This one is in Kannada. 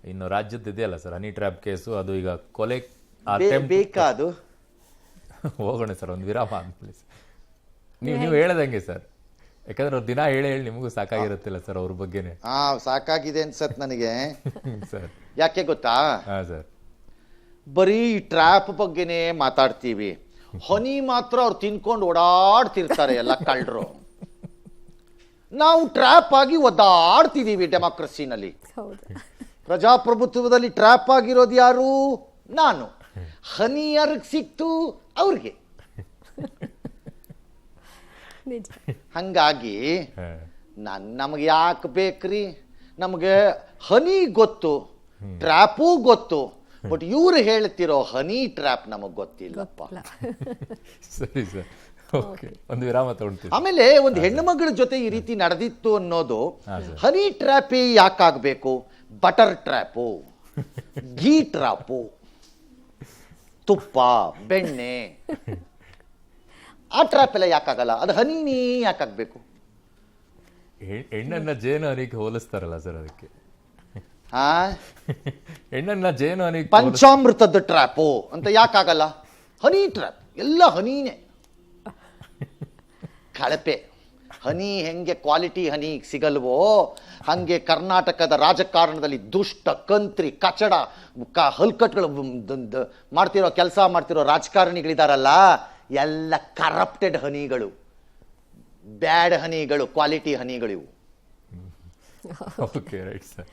ಇನ್ನು ರಾಜ್ಯದ ಇದೆಯಲ್ಲ ಸರ್ ಹನಿ ಟ್ರ್ಯಾಪ್ ಕೇಸು, ಅದು ಈಗ ಕೊಲೆ ಬೇಕಾ ಅದು? ಹೋಗೋಣ ಸರ್, ಒಂದು ವಿರಾಮ ಪ್ಲೀಸ್. ನೀವು ಹೇಳದಂಗೆ ಸರ್, ಯಾಕಂದ್ರೆ ಅವ್ರು ದಿನ ಹೇಳಿ ನಿಮಗೂ ಸಾಕಾಗಿರುತ್ತಿಲ್ಲ ಸರ್ ಅವ್ರ ಬಗ್ಗೆನೆ. ಸಾಕಾಗಿದೆ ಅನ್ಸತ್ ನನಗೆ ಸರ್ ಯಾಕೆ ಗೊತ್ತಾ, ಸರ್ ಬರೀ ಟ್ರ್ಯಾಪ್ ಬಗ್ಗೆನೇ ಮಾತಾಡ್ತೀವಿ, ಹನಿ ಮಾತ್ರ ಅವ್ರು ತಿನ್ಕೊಂಡು ಓಡಾಡ್ತಿರ್ತಾರೆ ಎಲ್ಲ ಕಳ್ಳರು. ನಾವು ಟ್ರ್ಯಾಪ್ ಆಗಿ ಒದ್ದಾಡ್ತಿದೀವಿ ಡೆಮಾಕ್ರಸಿನಲ್ಲಿ. ಪ್ರಜಾಪ್ರಭುತ್ವದಲ್ಲಿ ಟ್ರ್ಯಾಪ್ ಆಗಿರೋದು ಯಾರು? ನಾನು. ಹನಿ ಯಾರಿಗೆ ಸಿಕ್ತು? ಅವ್ರಿಗೆ. ಹಂಗಾಗಿ ನಮಗೆ ಯಾಕೆ ಬೇಕ್ರಿ? ನಮಗೆ ಹನಿ ಗೊತ್ತು, ಟ್ರ್ಯಾಪೂ ಗೊತ್ತು, ಬಟ್ ಇವ್ರು ಹೇಳ್ತಿರೋ ಹನಿ ಟ್ರ್ಯಾಪ್ ನಮಗ್ ಗೊತ್ತಿಲ್ಲಪ್ಪ. ಸರಿ ಸರ್, ಓಕೆ, ಒಂದು ವಿರಾಮ ತಗೊಳ್ತೀವಿ. ಆಮೇಲೆ ಒಂದು ಹೆಣ್ಣು ಮಗಳ ಜೊತೆ ಈ ರೀತಿ ನಡೆದಿತ್ತು ಅನ್ನೋದು ಹನಿ ಟ್ರ್ಯಾಪೇ ಯಾಕಾಗಬೇಕು? ಬಟರ್ ಟ್ರ್ಯಾಪು, ಘೀ ಟ್ರ್ಯಾಪು, ತುಪ್ಪ, ಬೆಣ್ಣೆ, ಆ ಟ್ರ್ಯಾಪ್ ಎಲ್ಲ ಯಾಕಾಗಲ್ಲ? ಅದು ಹನಿನೇ ಯಾಕಾಗಬೇಕು? ಹೆಣ್ಣನ್ನ ಜೇನು ಹನಿಗೆ ಹೋಲಿಸ್ತಾರಲ್ಲ ಸರ್, ಅದಕ್ಕೆ ಹಾ ಹೆಣ್ಣನ್ನ ಜೇನು ಹನಿಗೆ ಪಂಚಾಮೃತದ ಟ್ರ್ಯಾಪು ಅಂತ ಯಾಕಾಗಲ್ಲ? ಹನಿ ಟ್ರ್ಯಾಪ್ ಎಲ್ಲ ಹನಿನೇ. ಕಳಪೆ ಹನಿ ಹೆಂಗೆ ಕ್ವಾಲಿಟಿ ಹನಿ ಸಿಗಲ್ವೋ ಹಂಗೆ ಕರ್ನಾಟಕದ ರಾಜಕಾರಣದಲ್ಲಿ ದುಷ್ಟ ಕಂತ್ರಿ ಕಚಡ ಹಲ್ಕಟ್ಗಳು ಮಾಡ್ತಿರೋ ಕೆಲಸ ಮಾಡ್ತಿರೋ ರಾಜಕಾರಣಿಗಳಿದಾರಲ್ಲ, ಎಲ್ಲ ಕರಪ್ಟೆಡ್ ಹನಿಗಳು, ಬ್ಯಾಡ್ ಹನಿಗಳು, ಕ್ವಾಲಿಟಿ ಹನಿಗಳು ಇವು. Okay right sir.